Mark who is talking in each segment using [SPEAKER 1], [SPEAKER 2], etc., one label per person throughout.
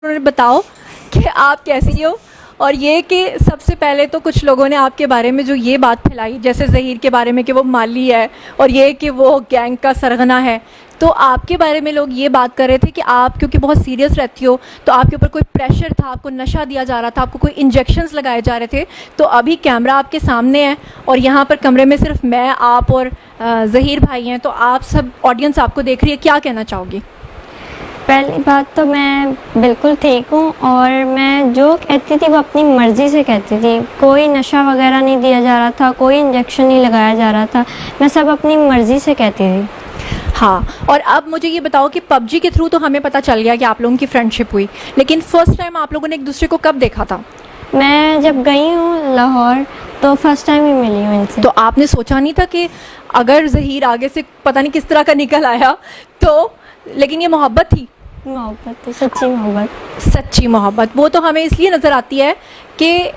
[SPEAKER 1] उन्होंने बताओ कि आप कैसी हो। और ये कि सबसे पहले तो कुछ लोगों ने आपके बारे में जो ये बात फैलाई, जैसे ज़हीर के बारे में कि वो माली है और ये कि वो गैंग का सरगना है, तो आपके बारे में लोग ये बात कर रहे थे कि आप क्योंकि बहुत सीरियस रहती हो तो आपके ऊपर कोई प्रेशर था, आपको नशा दिया जा रहा था, आपको कोई इंजेक्शंस लगाए जा रहे थे। तो अभी कैमरा आपके सामने है और यहाँ पर कमरे में सिर्फ मैं, आप और ज़हीर भाई हैं, तो आप सब ऑडियंस आपको देख रही है, क्या कहना चाहोगी?
[SPEAKER 2] पहली बात तो मैं बिल्कुल ठीक हूँ और मैं जो कहती थी वो अपनी मर्ज़ी से कहती थी। कोई नशा वगैरह नहीं दिया जा रहा था, कोई इंजेक्शन नहीं लगाया जा रहा था, मैं सब अपनी मर्ज़ी से कहती थी।
[SPEAKER 1] हाँ, और अब मुझे ये बताओ कि पबजी के थ्रू तो हमें पता चल गया कि आप लोगों की फ्रेंडशिप हुई, लेकिन फर्स्ट टाइम आप लोगों ने एक दूसरे को कब देखा था?
[SPEAKER 2] मैं जब गई हूँ लाहौर तो फर्स्ट टाइम ही मिली हूँ इनसे।
[SPEAKER 1] तो आपने सोचा नहीं था कि अगर ज़हीर आगे से पता नहीं किस तरह का निकल आया तो, लेकिन ये मोहब्बत थी?
[SPEAKER 2] मोहब्बत थी, सच्ची मोहब्बत।
[SPEAKER 1] सच्ची मोहब्बत वो तो हमें इसलिए नज़र आती है कि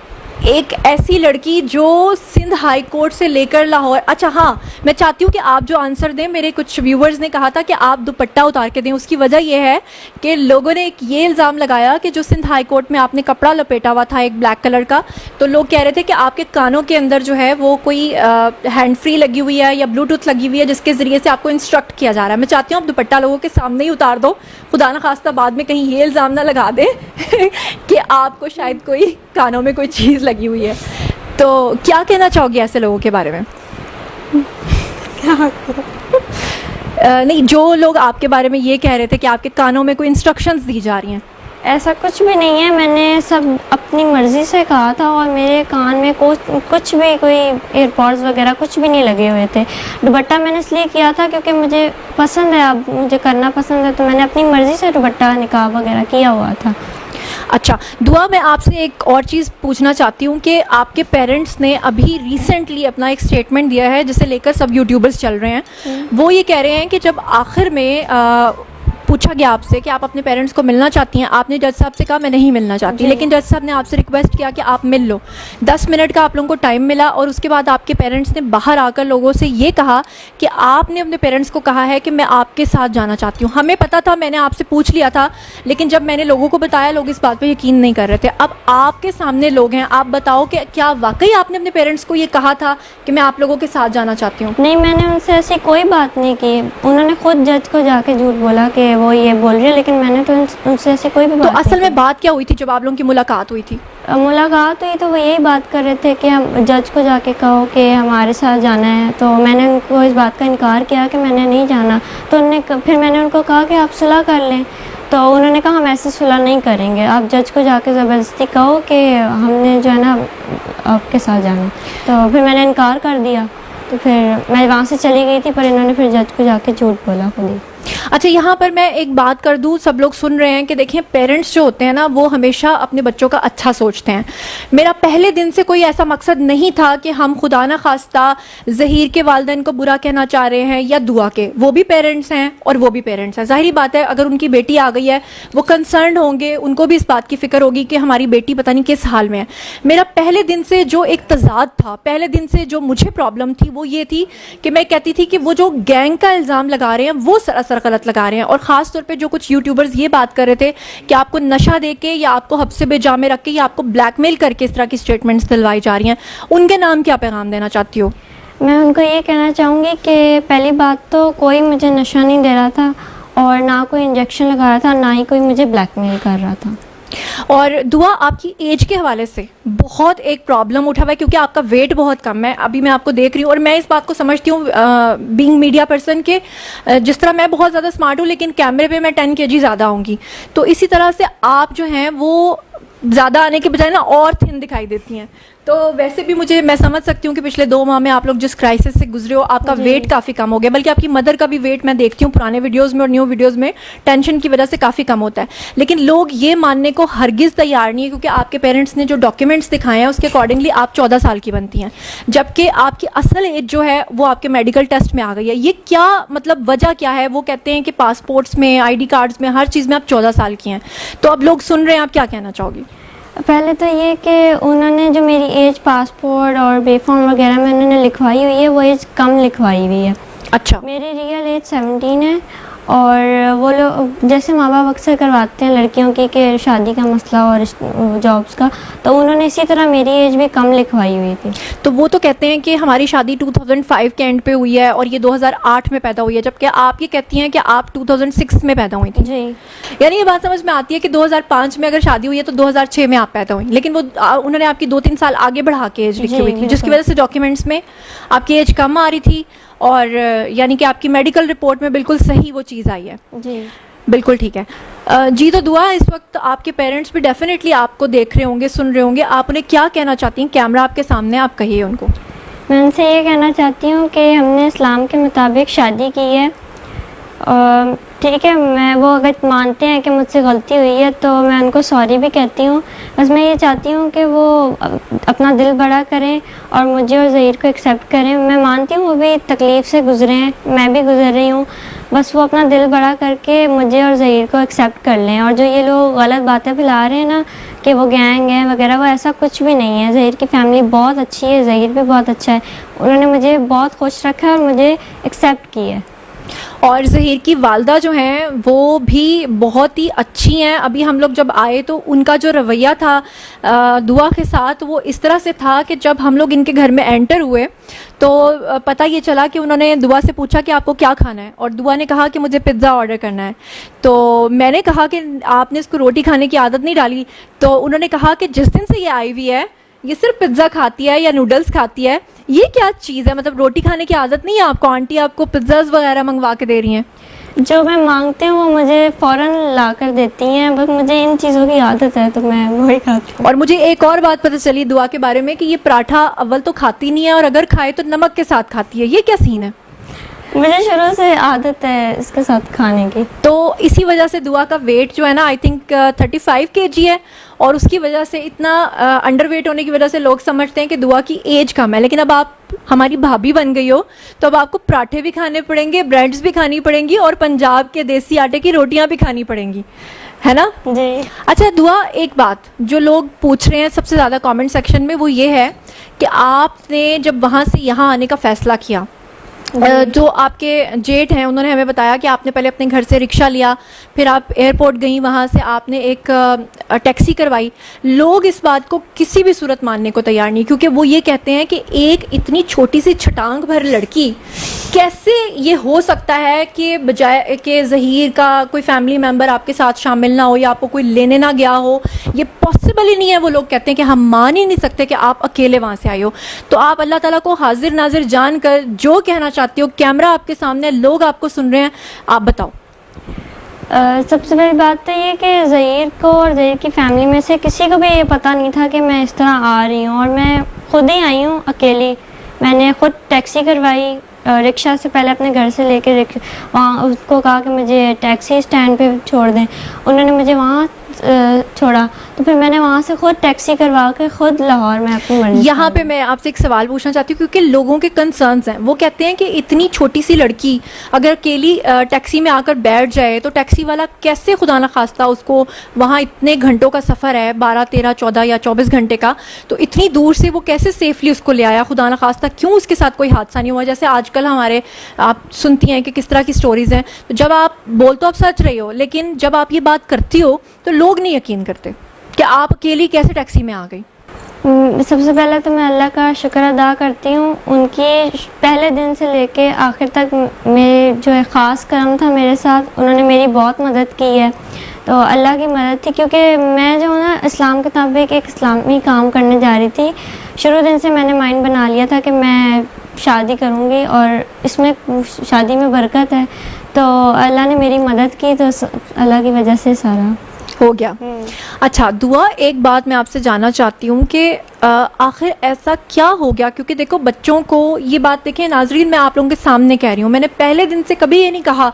[SPEAKER 1] एक ऐसी लड़की जो सिंध हाई कोर्ट से लेकर लाहौर। अच्छा हाँ, मैं चाहती हूँ कि आप जो आंसर दें, मेरे कुछ व्यूवर्स ने कहा था कि आप दुपट्टा उतार के दें। उसकी वजह यह है कि लोगों ने एक ये इल्ज़ाम लगाया कि जो सिंध हाई कोर्ट में आपने कपड़ा लपेटा हुआ था एक ब्लैक कलर का, तो लोग कह रहे थे कि आपके कानों के अंदर जो है वो कोई हैंड फ्री लगी हुई है या ब्लूटूथ लगी हुई है जिसके ज़रिए से आपको इंस्ट्रक्ट किया जा रहा है। मैं चाहती हूँ आप दुपट्टा लोगों के सामने ही उतार दो, खुदा न खास्ता बाद में कहीं ये इल्ज़ाम ना लगा दें कि आपको शायद कोई कानों में कोई चीज़ लगी हुई है। तो क्या कहना चाहोगी ऐसे लोगों के बारे में? नहीं, जो लोग आपके बारे में ये कह रहे थे कि आपके कानों में कोई इंस्ट्रक्शंस दी जा रही हैं।
[SPEAKER 2] ऐसा कुछ भी नहीं है, मैंने सब अपनी मर्ज़ी से कहा था और मेरे कान में कुछ भी कोई एयरपॉड्स वगैरह कुछ भी नहीं लगे हुए थे। दुपट्टा मैंने इसलिए किया था क्योंकि मुझे पसंद है, अब मुझे करना पसंद है, तो मैंने अपनी मर्ज़ी से दुपट्टा निकाब वगैरह किया हुआ था।
[SPEAKER 1] अच्छा दुआ, मैं आपसे एक और चीज़ पूछना चाहती हूँ कि आपके पेरेंट्स ने अभी रिसेंटली अपना एक स्टेटमेंट दिया है जिसे लेकर सब यूट्यूबर्स चल रहे हैं। वो ये कह रहे हैं कि जब आखिर में पूछा गया आपसे कि आप अपने पेरेंट्स को मिलना चाहती हैं, आपने जज साहब से कहा मैं नहीं मिलना चाहती, लेकिन जज साहब ने आपसे रिक्वेस्ट किया कि आप मिल लो। 10 मिनट का आप लोगों को टाइम मिला और उसके बाद आपके पेरेंट्स ने बाहर आकर लोगों से ये कहा कि आपने अपने पेरेंट्स को कहा है कि मैं आपके साथ जाना चाहती हूँ। हमें पता था, मैंने आपसे पूछ लिया था, लेकिन जब मैंने लोगों को बताया लोग इस बात पर यकीन नहीं कर रहे थे। अब आपके सामने लोग हैं, आप बताओ कि क्या वाकई आपने अपने पेरेंट्स को ये कहा था कि मैं आप लोगों के साथ जाना चाहती हूँ?
[SPEAKER 2] नहीं, मैंने उनसे ऐसी कोई बात नहीं की। उन्होंने खुद जज को जाके झूठ बोला कि वो ये बोल रही है, लेकिन मैंने तो उनसे ऐसे कोई भी बात।
[SPEAKER 1] तो असल में बात क्या हुई थी जब आप लोगों की मुलाकात हुई थी?
[SPEAKER 2] मुलाकात हुई तो वो यही बात कर रहे थे कि हम जज को जाके कहो कि हमारे साथ जाना है, तो मैंने उनको इस बात का इनकार किया कि मैंने नहीं जाना। तो फिर मैंने उनको कहा कि आप सुलह कर लें, तो उन्होंने कहा हम ऐसे सुलह नहीं करेंगे, आप जज को जाके ज़बरदस्ती कहो कि हमने जो है ना आपके साथ जाना। तो फिर मैंने इनकार कर दिया, तो फिर मैं वहाँ से चली गई थी, पर इन्होंने फिर जज को जाके झूठ बोला खुद ही।
[SPEAKER 1] अच्छा, यहाँ पर मैं एक बात कर दूँ, सब लोग सुन रहे हैं कि देखिए पेरेंट्स जो होते हैं ना वो हमेशा अपने बच्चों का अच्छा सोचते हैं। मेरा पहले दिन से कोई ऐसा मकसद नहीं था कि हम खुदा न खास्ता ज़हीर के वालिदैन को बुरा कहना चाह रहे हैं या दुआ के। वो भी पेरेंट्स हैं और वो भी पेरेंट्स हैं। ज़ाहिरी बात है, अगर उनकी बेटी आ गई है वो कंसर्न होंगे, उनको भी इस बात की फ़िक्र होगी कि हमारी बेटी पता नहीं किस हाल में है। मेरा पहले दिन से जो एक तज़ाद था, पहले दिन से जो मुझे प्रॉब्लम थी वो ये थी कि मैं कहती थी कि वो जो गैंग का इल्ज़ाम लगा रहे हैं वो सरासर गलत लगा रहे हैं। और ख़ास तौर पे जो कुछ यूट्यूबर्स ये बात कर रहे थे कि आपको नशा देके या आपको हब्से बेजा में रख के या आपको ब्लैकमेल करके इस तरह की स्टेटमेंट्स दिलवाई जा रही हैं, उनके नाम क्या पैगाम देना चाहती हो?
[SPEAKER 2] मैं उनको ये कहना चाहूँगी कि पहली बात तो कोई मुझे नशा नहीं दे रहा था और ना कोई इंजेक्शन लगा रहा था, ना ही कोई मुझे ब्लैकमेल कर रहा था।
[SPEAKER 1] और दुआ, आपकी एज के हवाले से बहुत एक प्रॉब्लम उठा हुआ है क्योंकि आपका वेट बहुत कम है। अभी मैं आपको देख रही हूँ और मैं इस बात को समझती हूँ बीइंग मीडिया पर्सन के, जिस तरह मैं बहुत ज़्यादा स्मार्ट हूँ लेकिन कैमरे पे मैं 10 kg ज़्यादा आऊँगी, तो इसी तरह से आप जो हैं वो ज़्यादा आने के बजाय ना और थिन दिखाई देती हैं। तो वैसे भी मैं समझ सकती हूँ कि पिछले 2 माह में आप लोग जिस क्राइसिस से गुजरे हो, आपका वेट काफ़ी कम हो गया, बल्कि आपकी मदर का भी वेट मैं देखती हूँ पुराने वीडियोस में और न्यू वीडियोस में टेंशन की वजह से काफ़ी कम होता है। लेकिन लोग ये मानने को हरगिज़ तैयार नहीं है क्योंकि आपके पेरेंट्स ने जो डॉक्यूमेंट्स दिखाए हैं उसके अकॉर्डिंगली आप 14 साल की बनती हैं, जबकि आपकी असल एज जो है वो आपके मेडिकल टेस्ट में आ गई है। ये क्या मतलब, वजह क्या है? वो कहते हैं कि पासपोर्ट्स में, ID कार्ड्स में, हर चीज़ में आप 14 साल की हैं। तो अब लोग सुन रहे हैं, आप क्या कहना चाहोगी?
[SPEAKER 2] पहले तो ये कि उन्होंने जो मेरी एज पासपोर्ट और बेफॉर्म वगैरह में उन्होंने लिखवाई हुई है वो एज कम लिखवाई हुई है।
[SPEAKER 1] अच्छा,
[SPEAKER 2] मेरी रियल एज 17 है और वो लोग जैसे माँ बाप अक्सर करवाते हैं लड़कियों की कि शादी का मसला और जॉब्स का, तो उन्होंने इसी तरह मेरी एज भी कम लिखवाई हुई थी।
[SPEAKER 1] तो वो तो कहते हैं कि हमारी शादी 2005 के एंड पे हुई है और ये 2008 में पैदा हुई है, जबकि आप ये कहती हैं कि आप 2006 में पैदा हुई थी।
[SPEAKER 2] जी।
[SPEAKER 1] यानी ये बात समझ में आती है कि 2005 में अगर शादी हुई है तो 2006 में आप पैदा हुई, लेकिन वो उन्होंने आपकी 2-3 साल आगे बढ़ा के एज लिखी
[SPEAKER 2] जी,
[SPEAKER 1] हुई थी, जिसकी
[SPEAKER 2] बिल्कुल।
[SPEAKER 1] वजह से डॉक्यूमेंट्स में आपकी एज कम आ रही थी और यानी कि आपकी मेडिकल रिपोर्ट में बिल्कुल सही वो चीज़ आई है।
[SPEAKER 2] जी।
[SPEAKER 1] बिल्कुल ठीक है। जी, तो दुआ, इस वक्त आपके पेरेंट्स भी डेफिनेटली आपको देख रहे होंगे, सुन रहे होंगे, आप उन्हें क्या कहना चाहती हैं? कैमरा आपके सामने, आप कहिए उनको।
[SPEAKER 2] मैं उनसे ये कहना चाहती हूँ कि हमने इस्लाम के मुताबिक शादी की है, ठीक है, मैं वो अगर मानते हैं कि मुझसे गलती हुई है तो मैं उनको सॉरी भी कहती हूँ। बस मैं ये चाहती हूँ कि वो अपना दिल बड़ा करें और मुझे और ज़हीर को एक्सेप्ट करें। मैं मानती हूँ वो भी तकलीफ़ से गुज़रे हैं, मैं भी गुज़र रही हूँ, बस वो अपना दिल बड़ा करके मुझे और ज़हीर को एक्सेप्ट कर लें। और जो ये लोग गलत बातें फैला रहे हैं ना कि वो गैंग है वगैरह, वो ऐसा कुछ भी नहीं है। ज़हीर की फैमिली बहुत अच्छी है, ज़हीर भी बहुत अच्छा है, उन्होंने मुझे बहुत खुश रखा है और मुझे एक्सेप्ट की है।
[SPEAKER 1] और ज़हीर की वालदा जो हैं वो भी बहुत ही अच्छी हैं। अभी हम लोग जब आए तो उनका जो रवैया था दुआ के साथ वो इस तरह से था कि जब हम लोग इनके घर में एंटर हुए तो पता ये चला कि उन्होंने दुआ से पूछा कि आपको क्या खाना है, और दुआ ने कहा कि मुझे पिज़्ज़ा ऑर्डर करना है। तो मैंने कहा कि आपने इसको रोटी खाने की आदत नहीं डाली। तो उन्होंने कहा कि जिस दिन से ये आई हुई है ये सिर्फ पिज़्ज़ा खाती है या नूडल्स खाती है, ये क्या चीज़ है? मतलब रोटी खाने की आदत नहीं है आपको? आंटी आपको पिज़्ज़ाज़ वगैरह मंगवा के दे रही हैं?
[SPEAKER 2] जो मैं मांगती हूँ वो मुझे फ़ौरन ला कर देती हैं, बस मुझे इन चीज़ों की आदत है तो मैं वही खाती हूँ।
[SPEAKER 1] और मुझे एक और बात पता चली दुआ के बारे में कि ये पराठा अव्वल तो खाती नहीं है और अगर खाए तो नमक के साथ खाती है, ये क्या सीन है?
[SPEAKER 2] मुझे शुरू से आदत है इसके साथ खाने की।
[SPEAKER 1] तो इसी वजह से दुआ का वेट जो है ना, आई थिंक 35 kg है, और उसकी वजह से इतना अंडरवेट होने की वजह से लोग समझते हैं कि दुआ की एज कम है। लेकिन अब आप हमारी भाभी बन गई हो तो अब आपको पराठे भी खाने पड़ेंगे, ब्रेड्स भी खानी पड़ेंगी और पंजाब के देसी आटे की रोटियां भी खानी पड़ेंगी, है ना?
[SPEAKER 2] जी।
[SPEAKER 1] अच्छा दुआ, एक बात जो लोग पूछ रहे हैं सबसे ज़्यादा कमेंट सेक्शन में वो ये है कि आपने जब वहाँ से यहाँ आने का फ़ैसला किया, जो आपके जेठ हैं उन्होंने हमें बताया कि आपने पहले अपने घर से रिक्शा लिया, फिर आप एयरपोर्ट गई, वहाँ से आपने एक टैक्सी करवाई। लोग इस बात को किसी भी सूरत मानने को तैयार नहीं, क्योंकि वो ये कहते हैं कि एक इतनी छोटी सी छटांग भर लड़की कैसे ये हो सकता है कि बजाय कि ज़हीर का कोई फैमिली मेम्बर आपके साथ शामिल ना हो या आपको कोई लेने ना गया हो, ये पॉसिबल ही नहीं है। वो लोग कहते हैं कि हम मान ही नहीं सकते कि आप अकेले वहाँ से आए हो। तो आप अल्लाह ताला को हाजिर नाजिर जानकर जो कहना चाहती हो, कैमरा आपके सामने, लोग आपको सुन रहे हैं, आप बताओ।
[SPEAKER 2] सबसे बड़ी बात तो ये कि ज़हीर को और ज़हीर की फैमिली में से किसी को भी ये पता नहीं था कि मैं इस तरह आ रही हूँ, और मैं खुद ही आई हूँ अकेली। मैंने खुद टैक्सी करवाई, रिक्शा से पहले अपने घर से लेकर वहाँ उसको कहा कि मुझे टैक्सी स्टैंड पे छोड़ दें, उन्होंने मुझे वहाँ छोड़ा, तो फिर मैंने वहाँ से खुद टैक्सी करवा के खुद लाहौर में अपनी मर्जी।
[SPEAKER 1] यहाँ पे मैं आपसे एक सवाल पूछना चाहती हूँ, क्योंकि लोगों के कंसर्न्स हैं। वो कहते हैं कि इतनी छोटी सी लड़की अगर अकेली टैक्सी में आकर बैठ जाए तो टैक्सी वाला कैसे, खुदा न खास्ता, उसको वहाँ इतने घंटों का सफ़र है, 12, 13, 14 या 24 घंटे का, तो इतनी दूर से वो कैसे सेफली उसको ले आया? खुदा न खास्ता क्यों उसके साथ कोई हादसा नहीं हुआ? जैसे आजकल हमारे आप सुनती हैं कि किस तरह की स्टोरीज़ हैं। तो जब आप बोल तो आप सच रही हो, लेकिन जब आप ये बात करती हो तो लोग नहीं यकीन करते कि आप अकेली कैसे टैक्सी में आ गई।
[SPEAKER 2] सबसे पहले तो मैं अल्लाह का शुक्र अदा करती हूँ, उनकी पहले दिन से लेके आखिर तक मेरे जो है ख़ास करम था मेरे साथ, उन्होंने मेरी बहुत मदद की है। तो अल्लाह की मदद थी, क्योंकि मैं जो ना इस्लाम के मुताबिक एक इस्लामी काम करने जा रही थी। शुरू दिन से मैंने माइंड बना लिया था कि मैं शादी करूँगी और इसमें शादी में बरकत है, तो अल्लाह ने मेरी मदद की, तो अल्लाह की वजह से सारा
[SPEAKER 1] हो गया। अच्छा दुआ, एक बात मैं आपसे जानना चाहती हूँ कि आखिर ऐसा क्या हो गया? क्योंकि देखो बच्चों को ये बात, देखें नाजरीन, मैं आप लोगों के सामने कह रही हूँ, मैंने पहले दिन से कभी ये नहीं कहा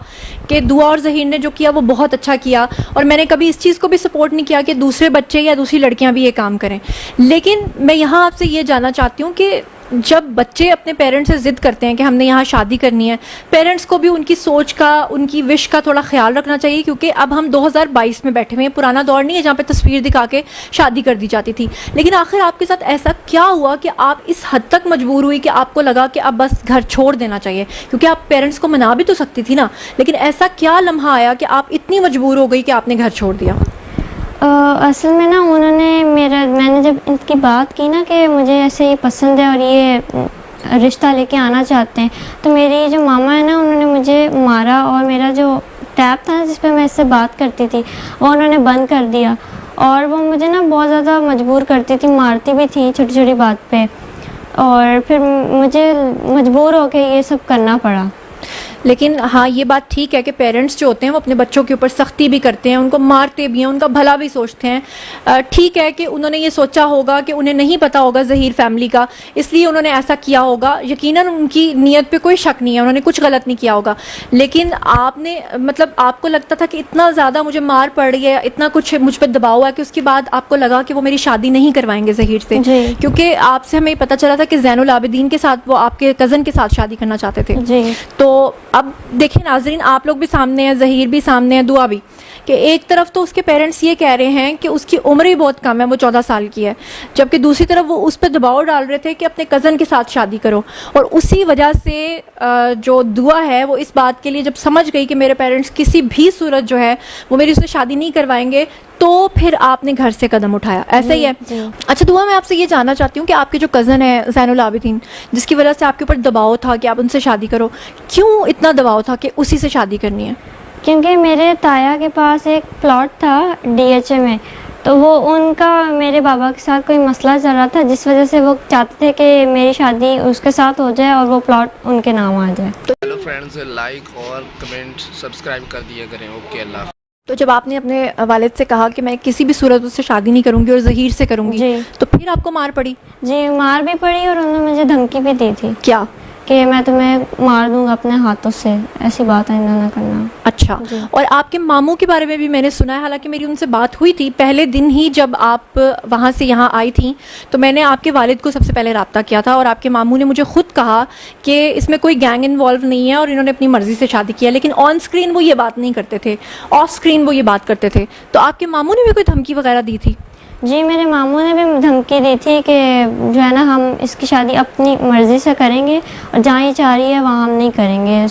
[SPEAKER 1] कि दुआ और ज़हीर ने जो किया वो बहुत अच्छा किया, और मैंने कभी इस चीज़ को भी सपोर्ट नहीं किया कि दूसरे बच्चे या दूसरी लड़कियाँ भी ये काम करें। लेकिन मैं यहाँ आपसे ये जानना चाहती हूँ कि जब बच्चे अपने पेरेंट्स से जिद करते हैं कि हमने यहाँ शादी करनी है, पेरेंट्स को भी उनकी सोच का, उनकी विश का थोड़ा ख्याल रखना चाहिए, क्योंकि अब हम 2022 में बैठे हुए हैं। पुराना दौर नहीं है जहाँ पे तस्वीर दिखा के शादी कर दी जाती थी। लेकिन आखिर आपके साथ ऐसा क्या हुआ कि आप इस हद तक मजबूर हुई कि आपको लगा कि अब बस घर छोड़ देना चाहिए? क्योंकि आप पेरेंट्स को मना भी तो सकती थी ना, लेकिन ऐसा क्या लम्हा आया कि आप इतनी मजबूर हो गई कि आपने घर छोड़ दिया?
[SPEAKER 2] असल में ना मैंने जब इनकी बात की ना कि मुझे ऐसे ये पसंद है और ये रिश्ता लेके आना चाहते हैं, तो मेरी जो मामा है ना, उन्होंने मुझे मारा और मेरा जो टैब था जिस पे मैं इससे बात करती थी वो उन्होंने बंद कर दिया। और वो मुझे ना बहुत ज़्यादा मजबूर करती थी, मारती भी थी छोटी छोटी बात पे, और फिर मुझे मजबूर होकर ये सब करना पड़ा।
[SPEAKER 1] लेकिन हाँ, ये बात ठीक है कि पेरेंट्स जो होते हैं वो अपने बच्चों के ऊपर सख्ती भी करते हैं, उनको मारते भी हैं, उनका भला भी सोचते हैं। ठीक है कि उन्होंने ये सोचा होगा कि उन्हें नहीं पता होगा ज़हीर फैमिली का, इसलिए उन्होंने ऐसा किया होगा। यकीनन उनकी नीयत पे कोई शक नहीं है, उन्होंने कुछ गलत नहीं किया होगा। लेकिन आपने, मतलब आपको लगता था कि इतना ज़्यादा मुझे मार पड़ रही है, इतना कुछ मुझ पर दबाव है, कि उसके बाद आपको लगा कि वो मेरी शादी नहीं करवाएंगे ज़हीर से? क्योंकि आपसे हमें पता चला था कि ज़ैनुल आबिदीन के साथ वो आपके कज़न के साथ शादी करना चाहते थे
[SPEAKER 2] जी।
[SPEAKER 1] तो अब देखिए नाजरीन, आप लोग भी सामने हैं, ज़हीर भी सामने है, दुआ भी, कि एक तरफ तो उसके पेरेंट्स ये कह रहे हैं कि उसकी उम्र ही बहुत कम है, वो 14 साल की है, जबकि दूसरी तरफ वो उस पर दबाव डाल रहे थे कि अपने कज़न के साथ शादी करो। और उसी वजह से जो दुआ है वो इस बात के लिए जब समझ गई कि मेरे पेरेंट्स किसी भी सूरत जो है वो मेरी उससे शादी नहीं करवाएंगे, तो फिर आपने घर से कदम उठाया, ऐसा ही है? अच्छा दुआ, मैं आपसे ये जानना चाहती हूँ कि आपके जो कज़न है ज़ैनुल आबिदीन, जिसकी वजह से आपके ऊपर दबाव था कि आप उनसे शादी करो, क्यों इतना दबाव था कि उसी से शादी करनी है?
[SPEAKER 2] क्योंकि मेरे ताया के पास एक प्लॉट था DHA में, तो वो उनका मेरे बाबा के साथ कोई मसला चल रहा था, जिस वजह से वो चाहते थे कि मेरी शादी उसके साथ हो जाए और वो प्लॉट उनके नाम आ जाए।
[SPEAKER 3] हेलो फ्रेंड्स, लाइक और कमेंट सब्सक्राइब कर दिया करें। ओके, अल्लाह।
[SPEAKER 1] तो जब आपने अपने वालिद से कहा कि मैं किसी भी सूरत उससे शादी नहीं करूंगी और ज़हीर से करूंगी, तो फिर आपको मार पड़ी?
[SPEAKER 2] जी, मार भी पड़ी और उन्होंने मुझे धमकी भी दी थी।
[SPEAKER 1] क्या?
[SPEAKER 2] कि मैं तुम्हें मार दूंगा अपने हाथों से, ऐसी बात है इन्होंने करना।
[SPEAKER 1] अच्छा, और आपके मामू के बारे में भी मैंने सुना है, हालांकि मेरी उनसे बात हुई थी पहले दिन ही जब आप वहाँ से यहाँ आई थी, तो मैंने आपके वालिद को सबसे पहले रब्ता किया था और आपके मामू ने मुझे खुद कहा कि इसमें कोई गैंग इन्वॉल्व नहीं है और इन्होंने अपनी मर्जी से शादी किया। लेकिन ऑन स्क्रीन वो ये बात नहीं करते थे, ऑफ स्क्रीन वो ये बात करते थे। तो आपके मामू ने भी कोई धमकी वगैरह दी थी?
[SPEAKER 2] जी, मेरे मामू ने भी धमकी दी थी कि जो है ना, हम इसकी शादी अपनी मर्ज़ी से करेंगे और जहाँ ये चाह रही है वहाँ हम नहीं करेंगे।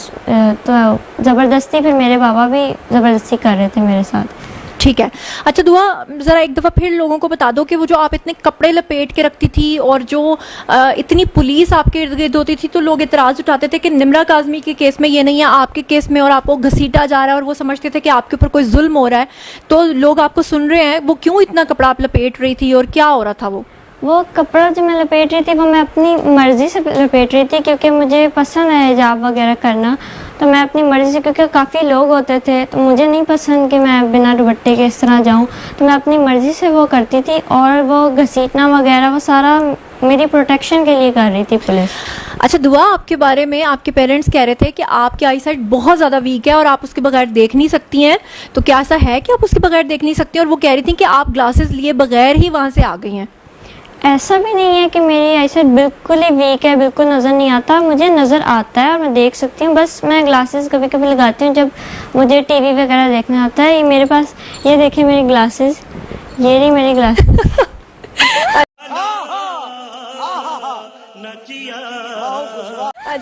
[SPEAKER 2] तो ज़बरदस्ती फिर मेरे बाबा भी ज़बरदस्ती कर रहे थे मेरे साथ।
[SPEAKER 1] ठीक है। अच्छा दुआ, ज़रा एक दफ़ा फिर लोगों को बता दो कि वो जो आप इतने कपड़े लपेट के रखती थी और जो इतनी पुलिस आपके इर्द गिर्द होती थी, तो लोग इतराज़ उठाते थे कि निम्रा काज़मी के केस में ये नहीं है, आपके केस में और आपको घसीटा जा रहा है, और वो समझते थे कि आपके ऊपर कोई जुल्म हो रहा है। तो लोग आपको सुन रहे हैं, वो क्यों इतना कपड़ा आप लपेट रही थी और क्या हो रहा था?
[SPEAKER 2] वो कपड़ा जो मैं लपेट रही थी वो मैं अपनी मर्ज़ी से लपेट रही थी, क्योंकि मुझे पसंद है हिजाब वगैरह करना, तो मैं अपनी मर्ज़ी से, क्योंकि काफ़ी लोग होते थे तो मुझे नहीं पसंद कि मैं बिना दुपट्टे के इस तरह जाऊं, तो मैं अपनी मर्ज़ी से वो करती थी। और वो घसीटना वगैरह वो सारा मेरी प्रोटेक्शन के लिए कर रही थी पुलिस।
[SPEAKER 1] अच्छा दुआ, आपके बारे में आपके पेरेंट्स कह रहे थे कि आपकी आई साइट बहुत ज़्यादा वीक है और आप उसके बगैर देख नहीं सकती हैं, तो क्या ऐसा है कि आप उसके बगैर देख नहीं सकती हैं? और वो कह रही थी कि आप ग्लासेस लिए बगैर ही वहाँ से आ गई हैं।
[SPEAKER 2] ऐसा भी नहीं है कि मेरी आईसाइट बिल्कुल ही वीक है, बिल्कुल नज़र नहीं आता, मुझे नज़र आता है और मैं देख सकती हूँ। बस मैं ग्लासेस कभी कभी लगाती हूँ जब मुझे टीवी वगैरह देखना होता है। ये मेरे पास, ये देखिए मेरी ग्लासेस, ये रही मेरी ग्लासेस।